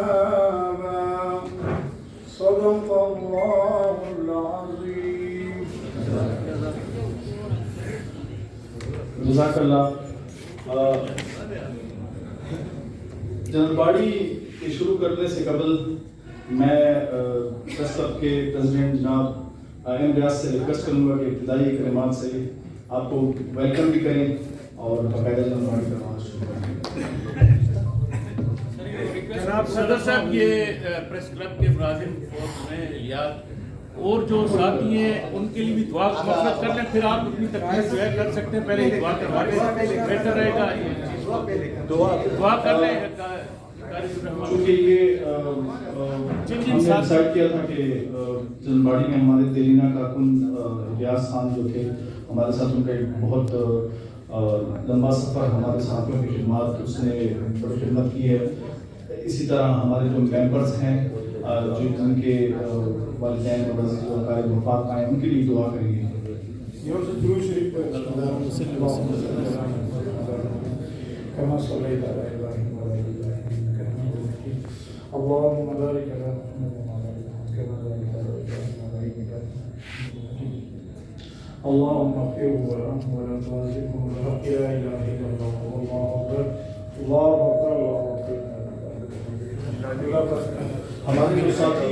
حسابا صدق الله العظيم. جزاک اللہ. جنرل باڈی کے شروع کرنے سے قبل میں پریس کلب کے پریزیڈنٹ جناب ایم ریاض سے ریکویسٹ کروں گا کہ ابتدائی کلمات سے آپ کو ویلکم بھی کریں اور باقاعدہ جنرل باڈی کا آغاز شروع کریں. جناب صدر صاحب، یہ پریس کلب کے ملازم فورس میں الیاس اور جو ساتھی ہیں ان کے لیے بھی دعا مغفرت کر لیں، پھر آپ اپنی تقریر جو ہے کر سکتے ہیں. پہلے دعا کروا لیں، بہتر رہے گا. دعا کر لیں. چونکہ یہ ہم نے ڈیسائیڈ کیا تھا کہ جنرل باڈی میں ہمارے دیرینہ کارکن الیاس خان جو تھے ہمارے ساتھ، ان کا ایک بہت لمبا سفر ہمارے ساتھیوں کی خدمات، اس نے بڑی خدمت کی ہے. اسی طرح ہمارے جو ممبرز ہیں جو جن کے والدین اور قائد وفات آئے، ان کے لیے دعا کریں گے. كما صليت على ابراهيم وعلى ال ابراهيم انك حميد مجيد. اللهم بارك على محمد وعلى ال محمد كما باركت على ابراهيم وعلى ال ابراهيم انك حميد مجيد. اللهم اغفره وارحمه ولا تعذبه ولا لا اله الا الله والله اكبر الله اكبر الله اكبر. ہمارے جو ساتھی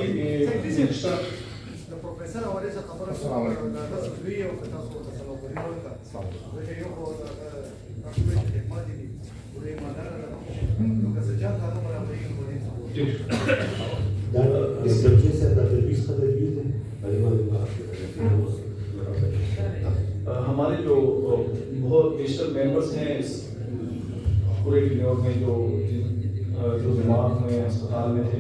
ہمارے جو بہت بیشتر ممبرس ہیں اس پورے ٹینیور میں جو بیمار ہوئے اسپتال میں تھے،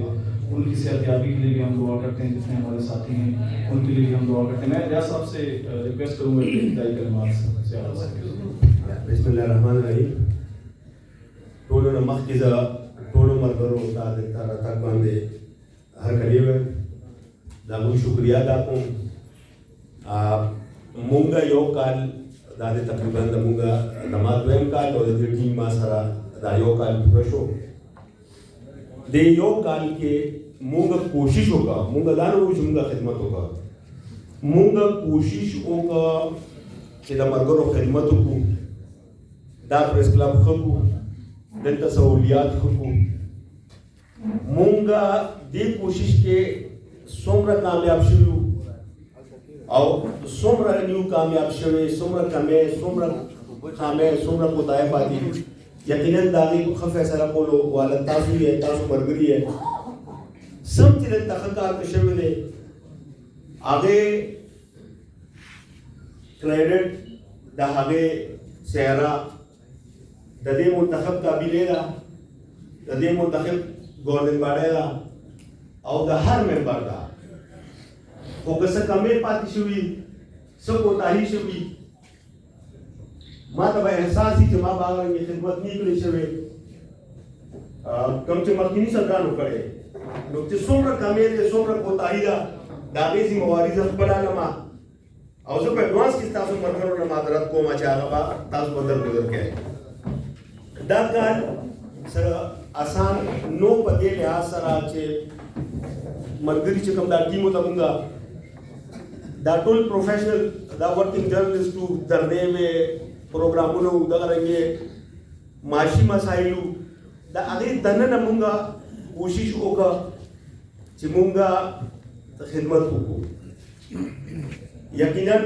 ان کی صحت یابی کے لیے بھی ہم دعا کرتے ہیں. جتنے ہمارے ساتھی ہیں ان کے لیے بھی ہم دعا کرتے ہیں. میں ریاض صاحب سے ریکویسٹ کروں گا کہ ابتدائی کلمات سے بسم الله الرحمن الرحیم. ټولو نه مخکې زه ټولو ملګرو ته د راتګ باندې هرکلی وایم، د هغوی شکریه ادا کوم. مونږ یو کال دا د تقریبا د مونږ د ما دویم کال او د دې ټیم ما سره دا you call پوره show. The you call کې مونږ کوشش وکړه، مونږ دا نه وایو چې مونږ خدمت وکړه، مونږ کوشش وکړه چې د ملګرو خدمت وکړو، دا پریس کلب ښه کړو، دلته سہولیات ښه کړو. مونږ دې کوشش کې څومره کامیاب شوي او څومره نیو کامیاب شوي، څومره کمی، څومره خامې، څومره کوتاهۍ پاتې، یقیناً د هغې ښه فیصله کولو والا تاسو یې، تاسو ملګري یې. سم چې دلته ښه کار شوی دی، هغې کریډټ د هغې څهره د دې منتخب قابلې ده، د دې منتخب ګورنر باډی ده او د هر ممبر ده. خو که څه کمې پاتې شوي، څه کوتاهي شوي، ما ته به احساس وي چې ما به هغه رنګې خدمت نه کړی شوی کوم چې مخکیني صدرانو کړی. نو چې څومره کمې دی، څومره کوتاهي ده، د هغې ذمهواري زه خپله لمه او زه په ایډوانس کې ستاسو ملګرو نه معذرت کوم چې هغه به تاسو به درګذر کوئ. دا کار سره آسان نو په دې لحاظ سره چې ملګري چې کوم دا ټیم ته مونږ دا ټول پروفیشنل دا ورکینګ جرنلسټو دردې وې، پروګرامونو دغه رنګې معاشي مسایلو د هغې دننه مونږ کوشش وکړه چې مونږ خدمت وکړو. یقیناً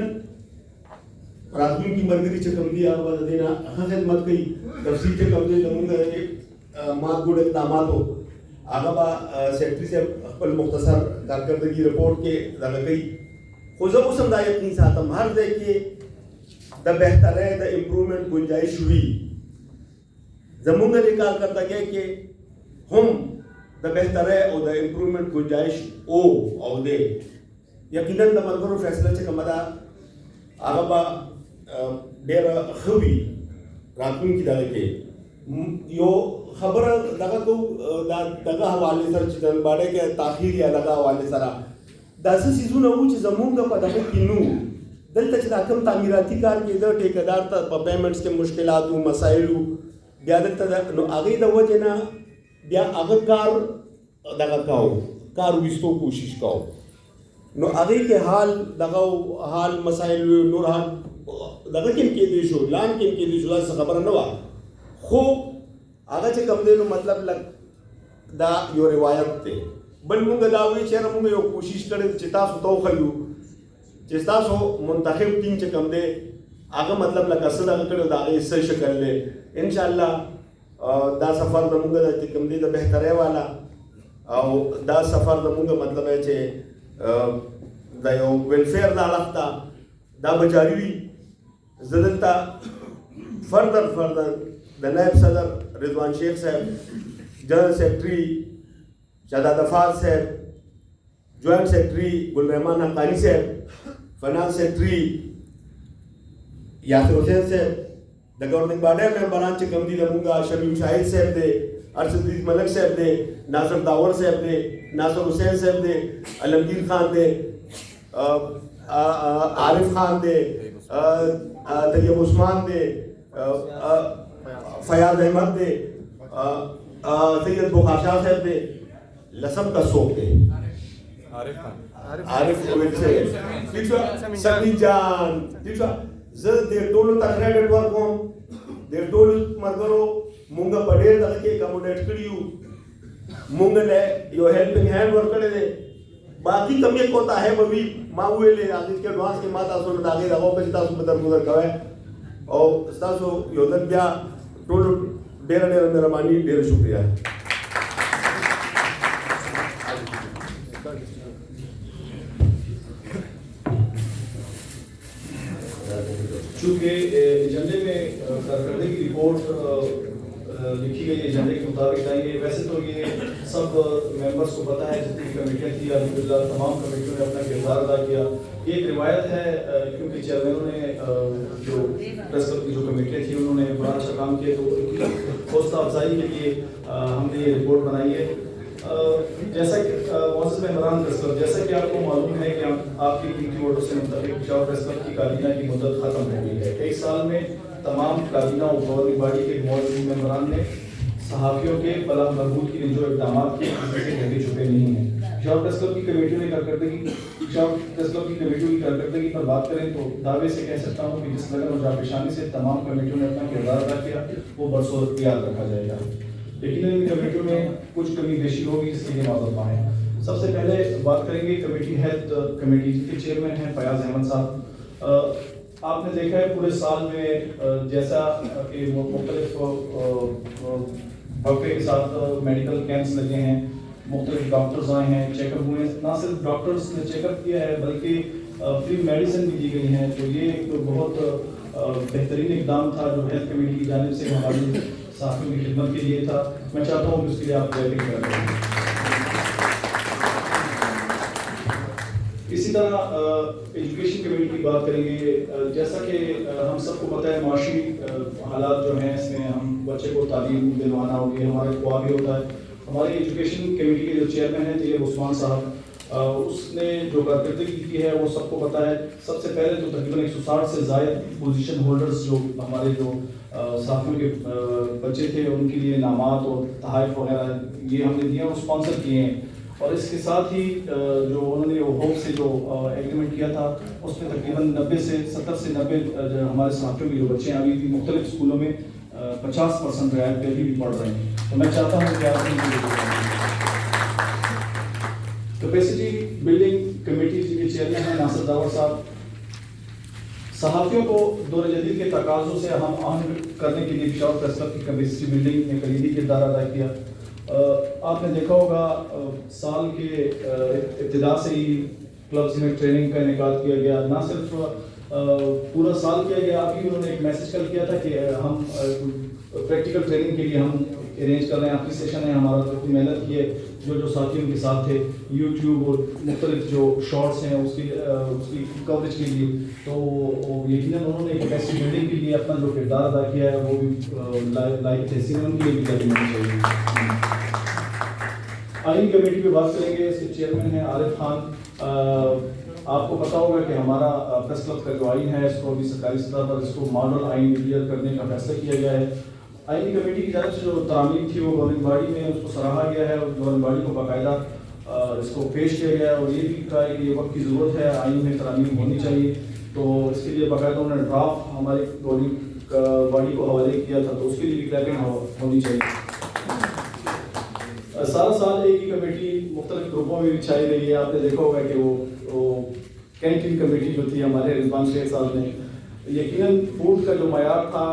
راتلونکي ملګري چې کوم دي هغه به د دې نه ښه خدمت کوي. تفصیل چې کوم دی زمونږ د مات ګوډ اقداماتو هغه به سیکرټري صاحب خپل مختصر کارکردګي رپورټ کې دغه کوي. خو زه اوس هم دا یقین ساتم هر ځای کې د بهترۍ د امپروومنټ گنجایش وي. زمونږ د کارکردګۍ کې هم د بهترۍ او د امپروومنټ گنجایش او دی. یقیناً د ملګرو فیصله چې کومه ده هغه به ډېره ښه وي راتلونکي دغه کې. یو خبره دغه کوو دغه حوالې سره چې د باډۍ کې تاخیر یا دغه حوالې سره داسې څیزونه وو چې زمونږ په دغه کې نه وو. دلته چې دا کوم تعمیراتي کار کېده، ټیکهدار ته په پیمنټس کې مشکلات وو، مسایل وو، بیا دلته نو هغې د وجې نه بیا هغه کار دغه کاو کار وستو کوشش کاو نو هغه کې حال دغه حال مسائل نور حال دغه کې دي شو لان کې دي شو څه خبره نه و خو هغه چې کوم دی نو مطلب لګ دا یو روایت دی بل موږ دا وی چې موږ یو کوشش کړی چې تاسو ته خو چې تاسو منتخب ټیم چې کوم دی هغه مطلب لکه څه دغه کړو دا هغه څه شکل دی ان شاء الله دا سفر د موږ د کوم دی د بهتري والا او دا سفر د موږ مطلب ہے چې دا یو ویلفیر دا لخته دا بجاری وي زدلتا فردر د نائب صدر رضوان شیخ صاحب جنرل سیکرٹری شاداد افاظ صاحب جوائنٹ سیکرٹری گل رحمان حقانی صاحب فائنانس سیکرٹری یاسر حسین صاحب دا گورننگ باڈی ممبران چې کوم دي زموږ شمیم شاهد صاحب دی ارشد ملک صاحب دی ناصر داور صاحب دی ناصر حسین صاحب دی علمگیر خان دی عارف خان دی طیب عثمان دی فیاض احمد دی سید بخار شاہ صاحب دی لسم کا سوک دی عارف سمی جان زه د ټولو ته کریډټ ورکوم د ټولو ملګرو مونږ په ډېر دغه کې اکاموډیټ کړي یو مونږ له یو هیلپنګ هینډ ورکړی دی باقي کم یې کوتا ہے به وي ما ویلې هغې کې اډوانس کې ما تاسو ته د هغې دغه وکړه چې تاسو به درګذر کوئ او ستاسو یو ځل بیا ټولو ډېره ډېره مهرباني ډېره شکریه چونکہ ایجنڈے میں کارکردگی کی رپورٹ لکھی گئی ایجنڈے کے مطابق آئی ہے ویسے تو یہ سب ممبرس کو پتہ ہے جتنی کمیٹیاں تھیں الحمدللہ تمام کمیٹیوں نے اپنا کردار ادا کیا یہ ایک روایت ہے کیونکہ چیئرمینوں نے جو پریس کلب کی جو کمیٹیاں تھیں انہوں نے بڑا اچھا کام کیا تو حوصلہ افزائی کے لیے ہم نے یہ رپورٹ بنائی ہے جیسا کہ معزز ممبران پریس کلب جیسا کہ آپ کو معلوم ہے کہ آپ کی قیمتی ووٹوں سے منتخب پشاور پریس کلب کی کابینہ کی مدت ختم ہو گئی ہے 1 سال میں تمام کابینہ اور گورننگ باڈی کے معزز ممبران نے صحافیوں کے فلاح بہبود کے لیے جو اقدامات کیے ان سے ڈھکے چھپے نہیں ہیں پشاور پریس کلب کی کمیٹیوں نے کارکردگی پر بات کریں تو دعوے سے کہہ سکتا ہوں کہ جس لگن اور جاپیشانی سے تمام کمیٹیوں نے اپنا کردار ادا کیا وہ برسوں یاد رکھا جائے گا لیکن ان کمیٹیوں میں کچھ کمی بیشی ہوگی جس کے لیے معذرت خواہ سب سے پہلے بات کریں گے کمیٹی ہیلتھ کمیٹی کے چیئرمین ہیں فیاض احمد صاحب آپ نے دیکھا ہے پورے سال میں جیسا کہ مختلف وقفے کے ساتھ میڈیکل کیمپس لگے ہیں مختلف ڈاکٹرز آئے ہیں چیک اپ ہوئے ہیں نہ صرف ڈاکٹرز نے چیک اپ کیا ہے بلکہ فری میڈیسن بھی دی گئی ہیں تو یہ ایک بہت بہترین اقدام تھا جو ہیلتھ کمیٹی کی جانب سے ہماری صحافیوں کی خدمت کے لیے تھا میں چاہتا ہوں کہ اس کے لیے آپ ریٹنگ کر رہے ہیں اسی طرح ایجوکیشن کمیٹی کی بات کریں گے جیسا کہ ہم سب کو پتہ ہے معاشی حالات جو ہیں اس میں ہم بچے کو تعلیم دلوانا ہوگی ہمارے خواب بھی ہوتا ہے ہماری ایجوکیشن کمیٹی کے جو چیئرمین ہیں طیب عثمان صاحب اس نے جو کارکردگی کی ہے وہ سب کو پتہ ہے سب سے پہلے تو تقریباً 160 سے زائد پوزیشن ہولڈرز جو ہمارے جو صحافیوں کے بچے تھے ان کے لیے انعامات اور تحائف وغیرہ یہ ہم نے دیے اور اسپانسر کیے ہیں اور اس کے ساتھ ہی جو انہوں نے ہوپ سے جو ایگریمنٹ کیا تھا اس میں تقریباً 70 سے 90 ہمارے صحافیوں کے جو بچے ہیں ابھی بھی مختلف اسکولوں میں 50% رعایت پہ بھی پڑھ رہے ہیں تو میں چاہتا ہوں کہ آپ کیپیسٹی بلڈنگ کمیٹی کے چیئرمین ہیں ناصر داور صاحب صحافیوں کو دور جدید کے تقاضوں سے ہم آہنگ کرنے کے لیے پشاور پریس کلب کی کیپیسٹی بلڈنگ میں کلیدی کردار ادا کیا آپ نے دیکھا ہوگا سال کے ابتدا سے ہی کلبز میں ٹریننگ کا انعقاد کیا گیا نہ صرف پورا سال کیا گیا ابھی انہوں نے ایک میسج کل کیا تھا کہ ہم پریکٹیکل ٹریننگ کے لیے ہم ارینج کر رہے ہیں آخری سیشن ہے ہمارا جو محنت کی ہے جو ساتھیوں کے ساتھ تھے یوٹیوب اور مختلف جو شارٹس ہیں اس کی کوریج کے لیے تو یقیناً انہوں نے کیپیسٹی بلڈنگ کے لیے اپنا جو کردار ادا کیا ہے وہ بھی لائق تحسین ان کے لیے بھی جاری ہونا چاہیے آئین کمیٹی پہ بات کریں گے اس کے چیئرمین ہیں عارف خان آپ کو پتا ہوگا کہ ہمارا پریس کلب کا جو آئین ہے اس کو ابھی سرکاری سطح پر اس کو ماڈل آئین ڈکلیئر کرنے کا فیصلہ کیا گیا ہے آئینی کمیٹی کی جانب سے جو ترامیم تھی وہ گورننگ باڈی میں اس کو سراہا گیا ہے اور گورننگ باڈی کو باقاعدہ اس کو پیش کیا گیا ہے اور یہ بھی کہا ہے کہ یہ وقت کی ضرورت ہے، آئین میں ترامیم ہونی چاہیے. تو اس کے لیے باقاعدہ انہوں نے ڈرافٹ ہمارے گورننگ باڈی کو حوالے کیا تھا، تو اس کے لیے بھی کلیپنگ ہونی چاہیے. سارا سال ایک ہی کمیٹی مختلف گروپوں میں بھی چھائی رہی ہے. آپ نے دیکھا ہوگا کہ وہ کینٹین کمیٹی جو تھی ہمارے رضوان شیخ صاحب نے، یقیناً فوڈ کا جو معیار تھا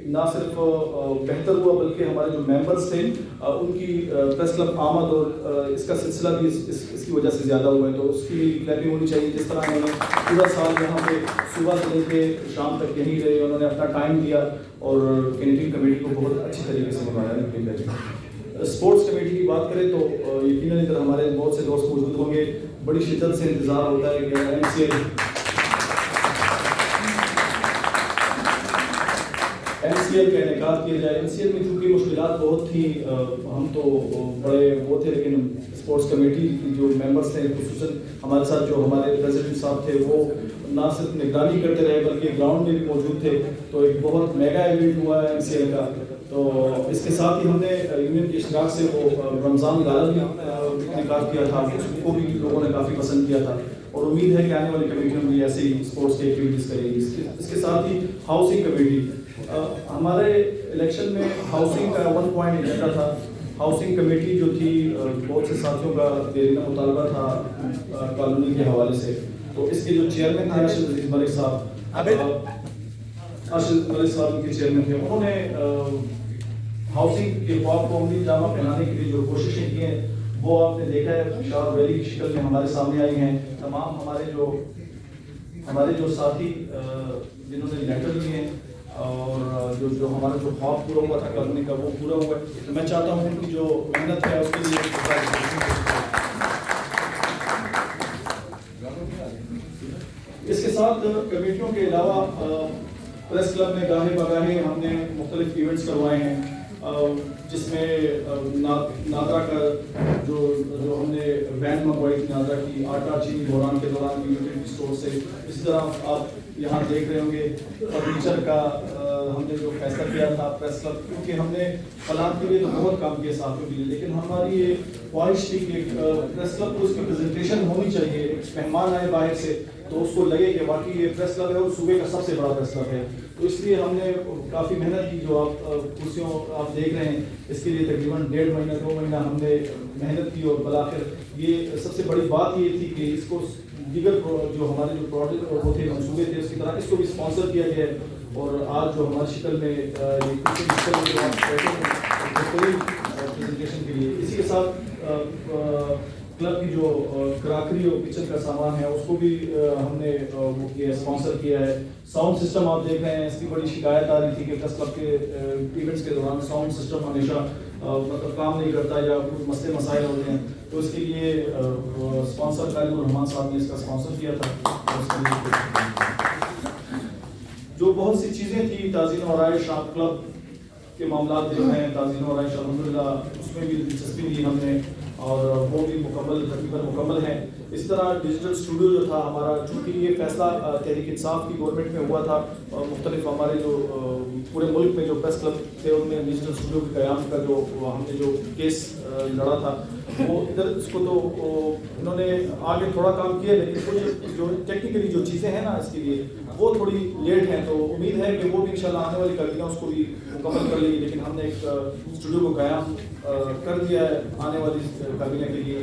نہ صرف بہتر ہوا بلکہ ہمارے جو ممبرس تھے ان کی پریس کلب آمد اور اس کا سلسلہ بھی اس کی وجہ سے زیادہ ہوا ہے. تو اس کی کلیپنگ ہونی چاہیے. جس طرح انہوں نے پورا سال یہاں پہ صبح سے لے کے شام تک یہیں رہے، انہوں نے اپنا ٹائم دیا اور کینٹین کمیٹی کو بہت اچھی طریقے سے نبھایا. اسپورٹس کمیٹی کی بات کریں تو یقیناً ادھر ہمارے بہت سے دوست موجود ہوں گے. بڑی شدت سے انتظار ہوتا ہے کہ MCL کا انعقاد کیا جائے. MCL میں چونکہ مشکلات بہت تھیں، ہم تو بڑے وہ تھے، لیکن اسپورٹس کمیٹی کی جو ممبرس تھے خصوصاً ہمارے ساتھ جو ہمارے پریزیڈنٹ صاحب تھے وہ نہ صرف نگرانی کرتے رہے بلکہ گراؤنڈ میں بھی موجود تھے. تو ایک بہت میگا ایونٹ ہوا ہے MCL کا. تو اس کے ساتھ ہی ہم نے یونین کے اشتراک سے وہ رمضان گالا بھی انعقاد کیا تھا، اس کو بھی لوگوں نے کافی پسند کیا تھا اور امید ہے کہ آنے والی کمیٹیوں میں ایسے ہی اسپورٹس کی ایکٹیویٹیز کرے گی. اس کے ساتھ ہی ہاؤسنگ کمیٹی، ہمارے الیکشن میں ہاؤسنگ کا 1 پوائنٹ ایجنڈا تھا. ہاؤسنگ کمیٹی جو تھی بہت سے ساتھیوں کا دیرینہ مطالبہ تھا کالونی کے حوالے سے. تو اس کے جو چیئرمین تھے ارشد عزیز ملک صاحب، ارشد ملک صاحب کے چیئرمین تھے، انہوں نے ہاؤسنگ کے خواب کو عملی جامہ پہنانے کے لیے جو کوششیں کی ہیں وہ آپ نے دیکھا ہے شاہ ویلی کی شکل میں ہمارے سامنے آئی ہیں. تمام ہمارے جو ساتھی جنہوں نے لیٹر لیے ہیں اور جو ہمارا جو خواب پورا ہوا تھا کرنے کا وہ پورا ہوا ہے. تو میں چاہتا ہوں کہ جو محنت ہے اس کے لیے اس کے ساتھ کمیٹیوں کے علاوہ پریس کلب میں گاہے بگاہے ہم نے مختلف ایونٹس کروائے ہیں، جس میں نادرا کا جو ہم نے وین منگوائی تھی نادرا کی، آٹا چینی بحران کے دوران یوٹیلیٹی اسٹور سے. اسی طرح آپ یہاں دیکھ رہے ہوں گے فرنیچر کا ہم نے جو فیصلہ کیا تھا پریس کلب، کیونکہ ہم نے فلاں کے لیے تو بہت کام کیا ساتھیوں کے لیے، لیکن ہماری یہ خواہش تھی کہ پریس کلب کو اس کی پریزنٹیشن ہونی چاہیے. ایک مہمان آئے باہر سے تو اس کو لگے کہ واقعی یہ پریس کلب ہے اور صوبے کا سب سے بڑا پریس کلب ہے. تو اس لیے ہم نے کافی محنت کی. جو آپ کرسیوں آپ دیکھ رہے ہیں اس کے لیے تقریباً 1.5 مہینہ 2 مہینہ ہم نے محنت کی اور بالآخر یہ سب سے بڑی بات یہ تھی کہ اس کو دیگر جو ہمارے جو پروڈکٹ وہ تھے منصوبے تھے اس کی طرح اس کو بھی اسپانسر کیا گیا ہے. اور آج جو ہماری شکل میں یہ پریزنٹیشن کے لیے اسی کے ساتھ کلب کی جو کراکری اور کچن کا سامان ہے اس کو بھی ہم نے وہ کیا اسپانسر کیا ہے. ساؤنڈ سسٹم آپ دیکھ رہے ہیں، اس کی بڑی شکایت آ رہی تھی کہ پریس کلب کے ایونٹس کے دوران ساؤنڈ سسٹم ہمیشہ مطلب کام نہیں کرتا یا کچھ مسئلے مسائل ہوتے ہیں. تو اس کے لیے اسپانسر خالد الرحمان صاحب نے اس کا اسپانسر کیا تھا. جو بہت سی چیزیں تھیں تعزین و آرائش آپ کلب کے معاملات جو ہیں تعزین و آرائش الحمدللہ اس میں بھی دلچسپی لی ہم نے اور وہ بھی تقریباً مکمل ہیں. اس طرح ڈیجیٹل اسٹوڈیو جو تھا ہمارا، چونکہ یہ فیصلہ تحریک انصاف کی گورنمنٹ میں ہوا تھا، مختلف ہمارے جو پورے ملک میں جو پریس کلب تھے ان میں ڈیجیٹل اسٹوڈیو کے قیام کا جو ہم نے جو کیس لڑا تھا وہ ادھر اس کو تو انہوں نے آگے تھوڑا کام کیا، لیکن کچھ جو ٹیکنیکلی جو چیزیں ہیں نا اس کے لیے وہ تھوڑی لیٹ ہیں. تو امید ہے کہ وہ بھی انشاءاللہ آنے والی کابینہ اس کو بھی مکمل کر لے گی. لیکن ہم نے ایک اسٹوڈیو کو قیام کر دیا ہے، آنے والی کابینہ کے لیے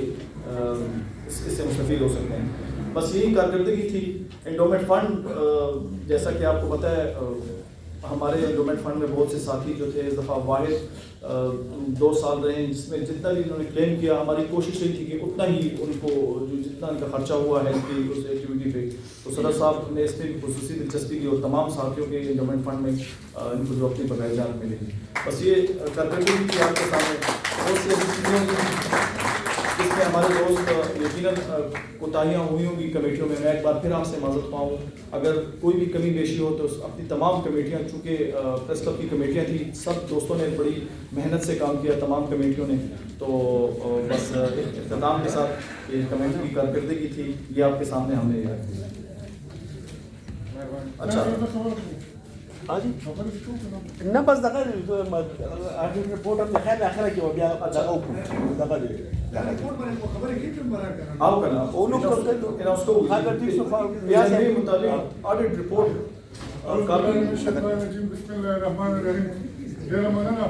اس سے مستفید ہو سکتے ہیں. بس یہی کارکردگی تھی. انڈومنٹ فنڈ جیسا کہ آپ کو پتہ ہے ہمارے انڈومنٹ فنڈ میں بہت سے ساتھی جو تھے اس دفعہ واحد 2 سال رہے ہیں، جس میں جتنا بھی انہوں نے کلیم کیا ہماری کوشش رہی تھی کہ اتنا ہی ان کو جو جتنا ان کا خرچہ ہوا ہے اس کی اس ایکٹیویٹی پہ. تو صدر صاحب نے اس میں بھی خصوصی دلچسپی لی اور تمام ساتھیوں کے انڈومنٹ فنڈ میں ان کو جو اپنی بقایا جات ملے گی. بس یہ کارکردگی تھی آپ کے سامنے. بہت سی ایسی چیزیں جس میں ہمارے دوست یقیناً کوتاہیاں ہوئی ہوں گی کمیٹیوں میں. ایک بار پھر آپ سے معذرت خواہ ہوں اگر کوئی بھی کمی بیشی ہو تو اپنی تمام کمیٹیاں، چونکہ پریس کلب کی کمیٹیاں تھیں، سب دوستوں نے بڑی محنت سے کام کیا تمام کمیٹیوں نے. تو بس اختتام کے ساتھ یہ کمیٹی کی کارکردگی تھی یہ آپ کے سامنے ہم نے. اچھا ہاں جی نه بس دغه اخر رپورټ هم خیر اخره کې بیا دغه وکړو دغه دی او کنه او نو کوم ته اس کو اگر دې صفه بیا سے مطابق آڈٹ رپورٹ بسم الله الرحمن الرحیم ډیره مننه